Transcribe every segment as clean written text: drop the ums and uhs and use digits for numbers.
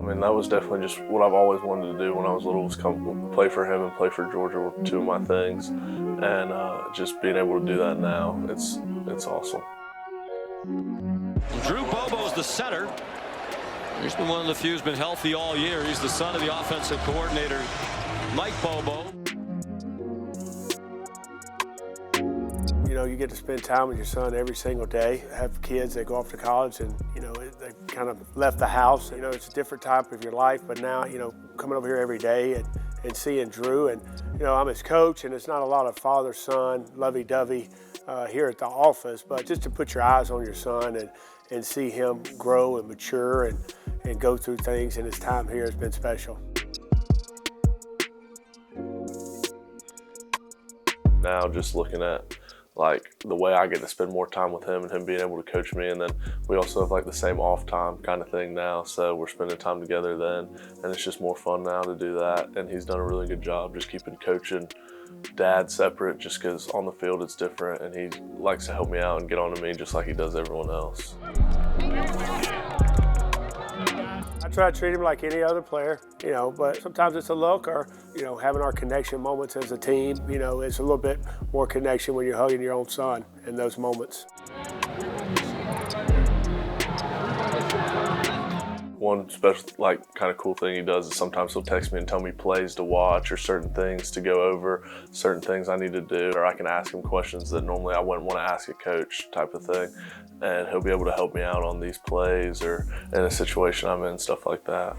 I mean, that was definitely just what I've always wanted to do when I was little, was come play for him and play for Georgia were two of my things. And just being able to do that now, it's awesome. Drew Bobo's the center. He's been one of the few who's been healthy all year. He's the son of the offensive coordinator, Mike Bobo. You know, you get to spend time with your son every single day. I have kids that go off to college and, you know, they kind of left the house. You know, it's a different time of your life, but now, you know, coming over here every day and seeing Drew, and, you know, I'm his coach, and it's not a lot of father-son, lovey-dovey here at the office, but just to put your eyes on your son and see him grow and mature and go through things, and his time here has been special. Now just looking at like the way I get to spend more time with him and him being able to coach me, and then we also have like the same off time kind of thing now, so we're spending time together then, and it's just more fun now to do that. And he's done a really good job just keeping coach and dad separate, just because on the field it's different, and he likes to help me out and get on to me just like he does everyone else. I try to treat him like any other player, you know, but sometimes it's a look, or, you know, having our connection moments as a team. You know, it's a little bit more connection when you're hugging your own son in those moments. One special, like, kind of cool thing he does is sometimes he'll text me and tell me plays to watch or certain things to go over, certain things I need to do, or I can ask him questions that normally I wouldn't want to ask a coach type of thing. And he'll be able to help me out on these plays or in a situation I'm in, stuff like that.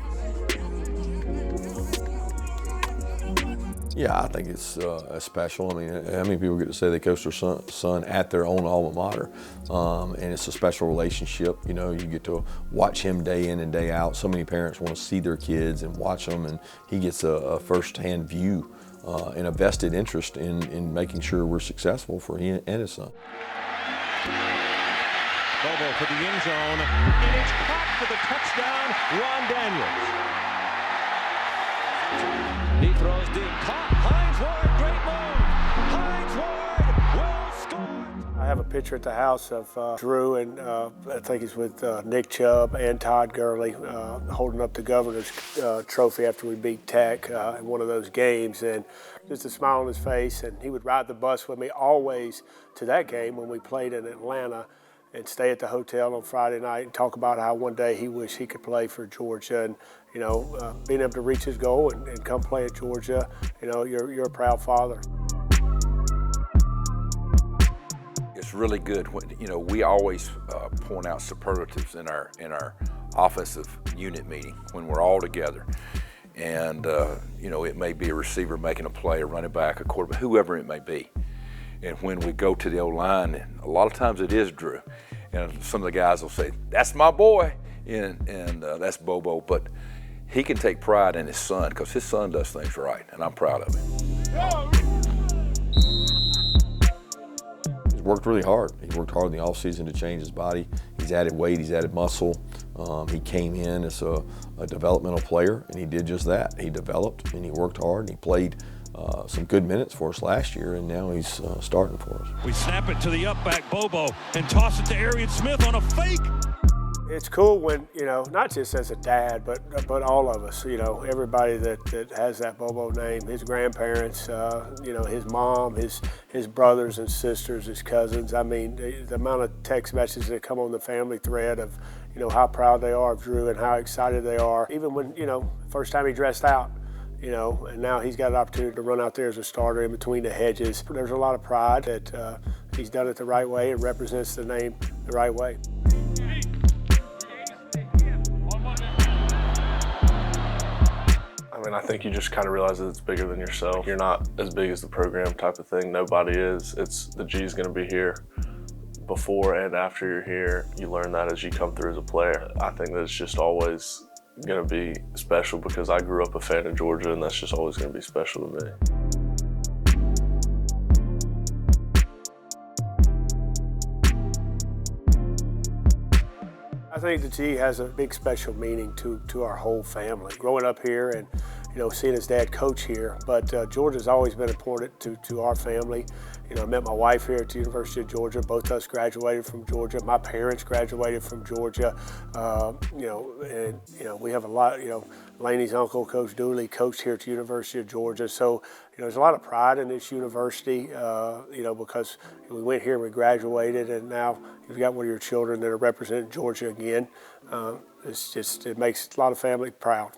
Yeah, I think it's special. I mean, how many people get to say they coach their son at their own alma mater? And it's a special relationship. You know, you get to watch him day in and day out. So many parents want to see their kids and watch them, and he gets a first-hand view and a vested interest in making sure we're successful for him and his son. Bobo for the end zone, and it's caught for the touchdown, Ron Daniels. He throws deep, caught, Hines Ward, great move, Hines Ward will score. I have a picture at the house of Drew, and I think he's with Nick Chubb and Todd Gurley holding up the governor's trophy after we beat Tech in one of those games, and just a smile on his face. And he would ride the bus with me always to that game when we played in Atlanta, and stay at the hotel on Friday night and talk about how one day he wished he could play for Georgia. And, you know, being able to reach his goal and come play at Georgia, you know, you're a proud father. It's really good when, you know, we always point out superlatives in our offensive unit meeting when we're all together. And, you know, it may be a receiver making a play, a running back, a quarterback, whoever it may be. And when we go to the O-line, a lot of times it is Drew. And some of the guys will say, that's my boy, and that's Bobo. But he can take pride in his son because his son does things right, and I'm proud of him. He's worked really hard. He worked hard in the offseason to change his body. He's added weight, he's added muscle. He came in as a developmental player, and he did just that. He developed, and he worked hard, and he played some good minutes for us last year, and now he's starting for us. We snap it to the up back Bobo and toss it to Arian Smith on a fake. It's cool when, you know, not just as a dad, but all of us, you know, everybody that has that Bobo name, his grandparents, you know, his mom, his brothers and sisters, his cousins. I mean, the amount of text messages that come on the family thread of, you know, how proud they are of Drew and how excited they are. Even when, you know, first time he dressed out, you know, and now he's got an opportunity to run out there as a starter in between the Hedges. There's a lot of pride that he's done it the right way and represents the name the right way. I mean, I think you just kind of realize that it's bigger than yourself. You're not as big as the program type of thing. Nobody is. It's the G's going to be here before and after you're here. You learn that as you come through as a player. I think that it's just always going to be special because I grew up a fan of Georgia, and that's just always going to be special to me. I think the G has a big special meaning to our whole family. Growing up here and, seeing his dad coach here. But Georgia's always been important to our family. I met my wife here at the University of Georgia. Both of us graduated from Georgia. My parents graduated from Georgia. We have a lot, Laney's uncle, Coach Dooley, coached here at the University of Georgia. So, there's a lot of pride in this university, because we went here, we graduated, and now you've got one of your children that are representing Georgia again. It makes a lot of family proud.